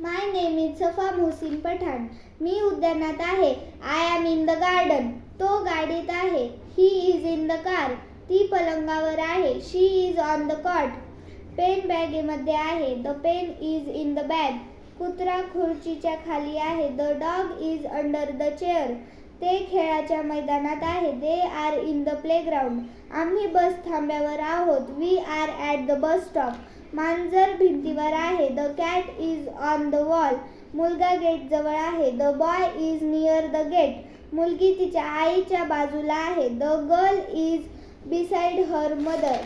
My name is Safa Mohsin Pathan. मी उद्यानात आहे. I am in the garden. तो गाडीत आहे. He is in the car. ती पलंगावर आहे. She is on the cot. Pen बॅगेमध्ये आहे. The pen is in the bag. कुत्रा खुर्चीच्या खाली आहे. The dog is under the chair. ते खेळाच्या मैदानात आहे. They are in the playground. आम्ही बस थांब्यावर आहोत. We are at the bus stop. मांजर भिंतीवर आहे. The cat is on the wall. मुलगा गेट जवळ आहे. The boy is near the gate. मुलगी तिच्या आईच्या बाजूला आहे. The girl is beside her mother.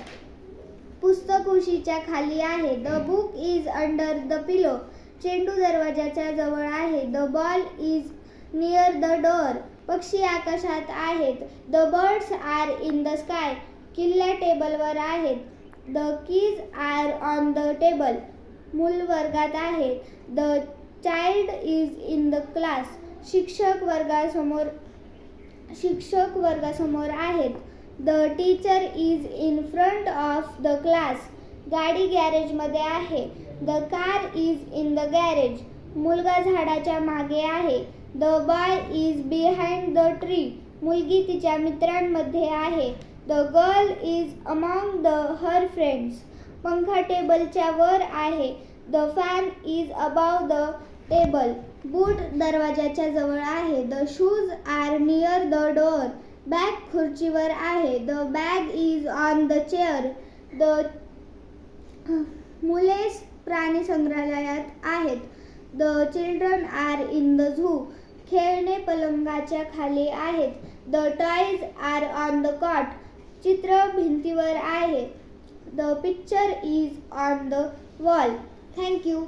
पुस्तक उशीच्या खाली आहे. The book is under the pillow. चेंडू दरवाजाच्या जवळ आहे. The ball is near the door. पक्षी आकाशात आहेत. The birds are in the sky. किल्ल्या टेबलवर आहेत. The keys are on the table. मूल वर्गात आहे. The child is in the class. शिक्षक वर्गासमोर आहेत. The teacher is in front of the class. गाडी गॅरेजमध्ये आहे. The car is in the garage. मुलगा झाडाच्या मागे आहे. The boy is behind the tree. मुलगी तिच्या मित्रांमध्ये आहे. The girl is among her friends. पंखा टेबलच्या वर आहे. The fan is above the table. बूट दरवाजाच्या जवळ आहे. The shoes are near the door. Bag खुर्चीवर आहे. The bag is on the chair. मुले प्राणी संग्रहालयात आहेत. The children are in the zoo. खेळणे पलंगाच्या खाली आहेत. The toys are on the cot. चित्र भिंतीवर आहे. The picture is on the wall. Thank you.